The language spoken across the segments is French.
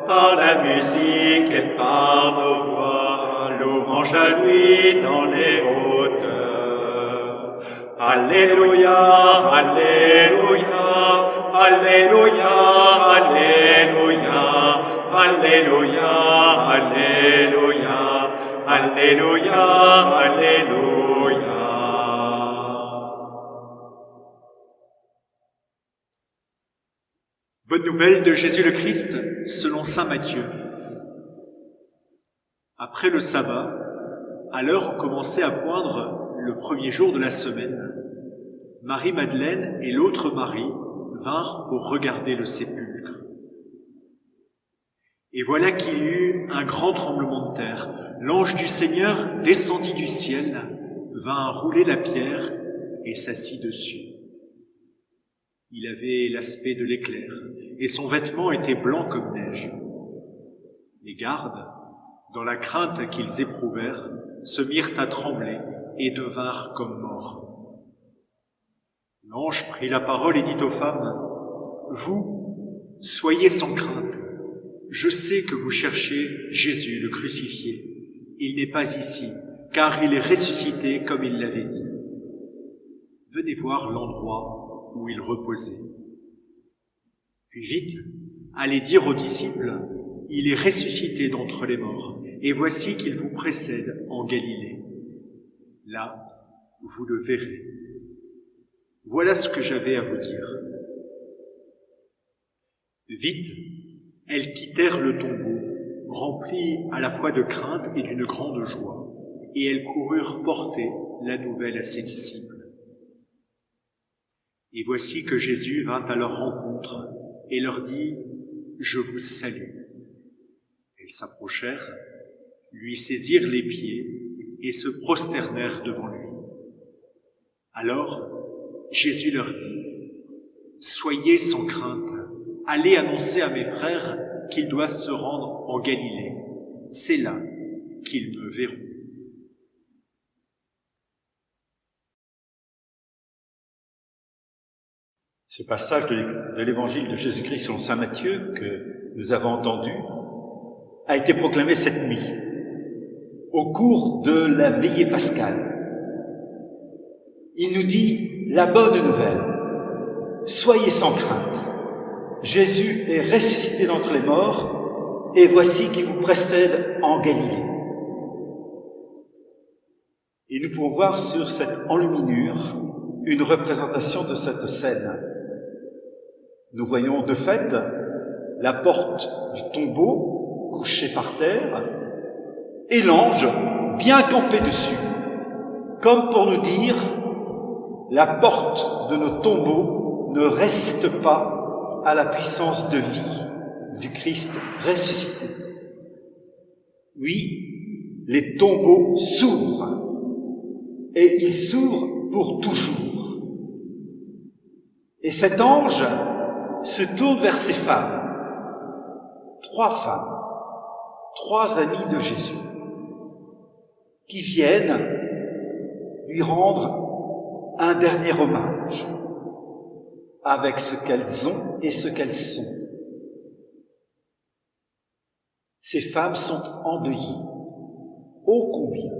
par la musique et par nos voix, louange à lui dans les hauteurs. Alléluia, Alléluia, Alléluia, Alléluia, Alléluia, Alléluia, Alléluia, Alléluia. Bonne nouvelle de Jésus le Christ selon saint Matthieu. Après le sabbat, à l'heure où commençait à poindre le premier jour de la semaine, Marie-Madeleine et l'autre Marie vinrent pour regarder le sépulcre. Et voilà qu'il y eut un grand tremblement de terre. L'ange du Seigneur descendit du ciel, vint rouler la pierre et s'assit dessus. Il avait l'aspect de l'éclair, et son vêtement était blanc comme neige. Les gardes, dans la crainte qu'ils éprouvèrent, se mirent à trembler et devinrent comme morts. L'ange prit la parole et dit aux femmes, « Vous, soyez sans crainte. Je sais que vous cherchez Jésus le crucifié. Il n'est pas ici, car il est ressuscité comme il l'avait dit. Venez voir l'endroit où il reposait. Puis vite, allez dire aux disciples, il est ressuscité d'entre les morts, et voici qu'il vous précède en Galilée. Là, vous le verrez. Voilà ce que j'avais à vous dire. » Vite, elles quittèrent le tombeau, remplies à la fois de crainte et d'une grande joie, et elles coururent porter la nouvelle à ses disciples. Et voici que Jésus vint à leur rencontre et leur dit « Je vous salue ». Elles s'approchèrent, lui saisirent les pieds et se prosternèrent devant lui. Alors Jésus leur dit « Soyez sans crainte, allez annoncer à mes frères qu'ils doivent se rendre en Galilée. C'est là qu'ils me verront. » Ce passage de l'évangile de Jésus-Christ selon saint Matthieu que nous avons entendu a été proclamé cette nuit, au cours de la veillée pascale. Il nous dit la bonne nouvelle. Soyez sans crainte. Jésus est ressuscité d'entre les morts et voici qu'il vous précède en Galilée. Et nous pouvons voir sur cette enluminure une représentation de cette scène. Nous voyons de fait la porte du tombeau couchée par terre et l'ange bien campé dessus, comme pour nous dire la porte de nos tombeaux ne résiste pas à la puissance de vie du Christ ressuscité. Oui, les tombeaux s'ouvrent et ils s'ouvrent pour toujours. Et cet ange se tourne vers ces femmes, 3 femmes, 3 amies de Jésus, qui viennent lui rendre un dernier hommage avec ce qu'elles ont et ce qu'elles sont. Ces femmes sont endeuillées, ô combien,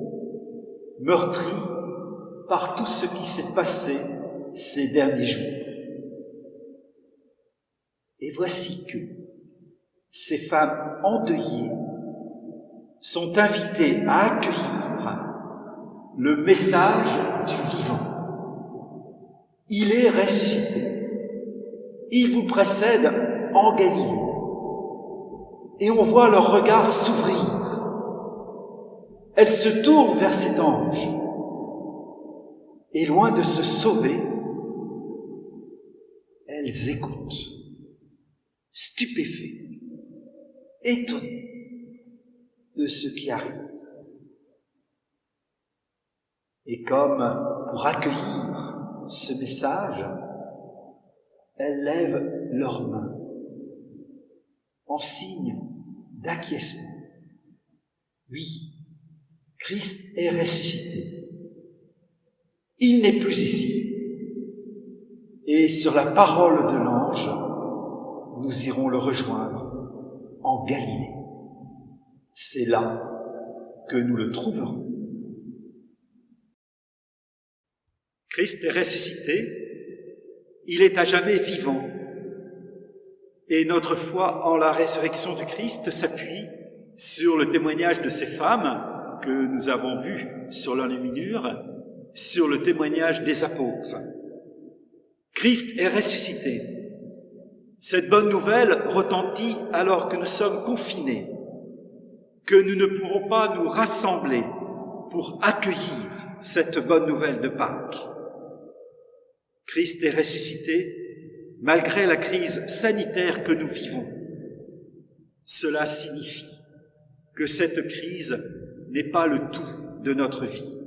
meurtries par tout ce qui s'est passé ces derniers jours. Et voici que ces femmes endeuillées sont invitées à accueillir le message du vivant. Il est ressuscité. Il vous précède en Galilée. Et on voit leur regard s'ouvrir. Elles se tournent vers cet ange. Et loin de se sauver, elles écoutent. Stupéfait, étonné de ce qui arrive. Et comme pour accueillir ce message, elles lèvent leurs mains en signe d'acquiescement. Oui, Christ est ressuscité. Il n'est plus ici. Et sur la parole de l'ange, nous irons le rejoindre en Galilée. C'est là que nous le trouverons. Christ est ressuscité, il est à jamais vivant. Et notre foi en la résurrection du Christ s'appuie sur le témoignage de ces femmes que nous avons vues sur l'enluminure, sur le témoignage des apôtres. Christ est ressuscité. Cette bonne nouvelle retentit alors que nous sommes confinés, que nous ne pouvons pas nous rassembler pour accueillir cette bonne nouvelle de Pâques. Christ est ressuscité malgré la crise sanitaire que nous vivons. Cela signifie que cette crise n'est pas le tout de notre vie.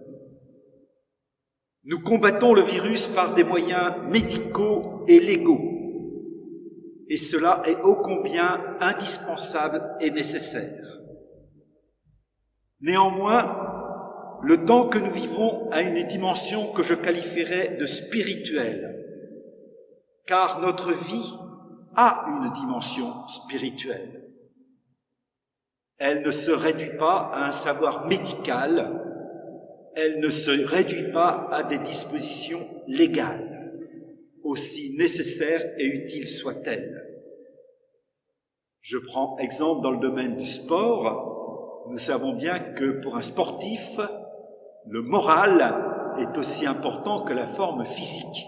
Nous combattons le virus par des moyens médicaux et légaux, et cela est ô combien indispensable et nécessaire. Néanmoins, le temps que nous vivons a une dimension que je qualifierais de spirituelle, car notre vie a une dimension spirituelle. Elle ne se réduit pas à un savoir médical, elle ne se réduit pas à des dispositions légales, aussi nécessaires et utiles soient-elles. Je prends exemple dans le domaine du sport. Nous savons bien que pour un sportif, le moral est aussi important que la forme physique.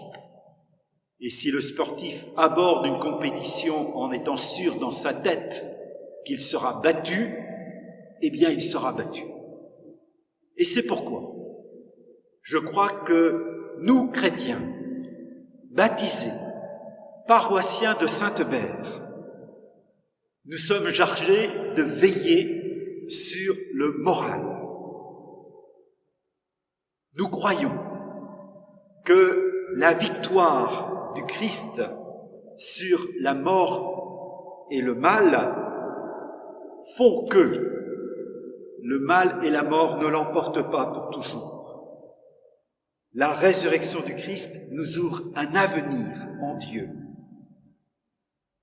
Et si le sportif aborde une compétition en étant sûr dans sa tête qu'il sera battu, eh bien il sera battu. Et c'est pourquoi je crois que nous, chrétiens, baptisés, paroissiens de Sainte-Bère, nous sommes chargés de veiller sur le moral. Nous croyons que la victoire du Christ sur la mort et le mal font que le mal et la mort ne l'emportent pas pour toujours. La résurrection du Christ nous ouvre un avenir en Dieu.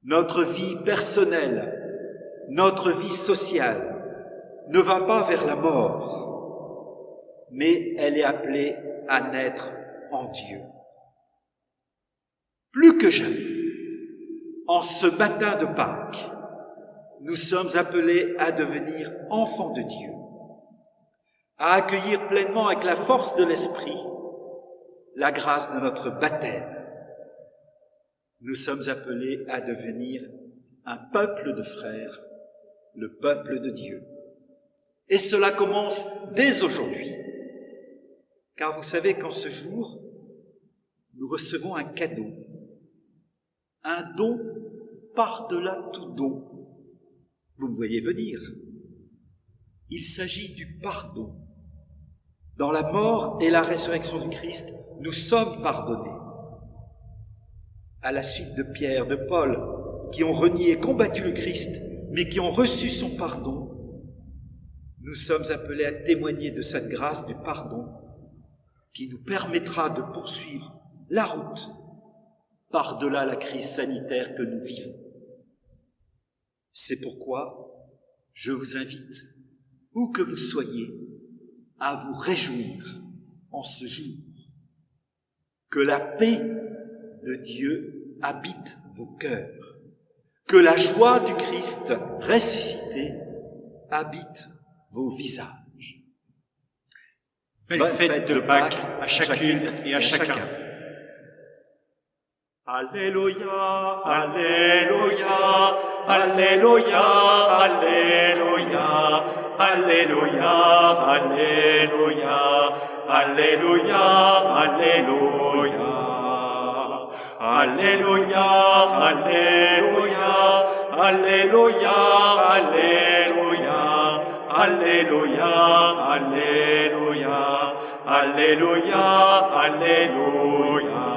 Notre vie personnelle, notre vie sociale ne va pas vers la mort, mais elle est appelée à naître en Dieu. Plus que jamais, en ce matin de Pâques, nous sommes appelés à devenir enfants de Dieu, à accueillir pleinement avec la force de l'Esprit la grâce de notre baptême. Nous sommes appelés à devenir un peuple de frères, le peuple de Dieu. Et cela commence dès aujourd'hui, car vous savez qu'en ce jour, nous recevons un cadeau, un don par-delà tout don. Vous me voyez venir. Il s'agit du pardon. Dans la mort et la résurrection du Christ, nous sommes pardonnés. À la suite de Pierre, de Paul, qui ont renié et combattu le Christ, mais qui ont reçu son pardon, nous sommes appelés à témoigner de cette grâce du pardon qui nous permettra de poursuivre la route par-delà la crise sanitaire que nous vivons. C'est pourquoi je vous invite, où que vous soyez, à vous réjouir en ce jour. Que la paix de Dieu habite vos cœurs. Que la joie du Christ ressuscité habite vos visages. Belle fête de Pâques à chacune et à chacun. Alléluia, Alléluia, Alléluia, Alléluia, Alléluia, Alléluia, Alléluia, Alléluia. Alléluia, Alléluia, Alléluia, Alléluia, Alléluia, Alléluia, Alléluia, Alléluia.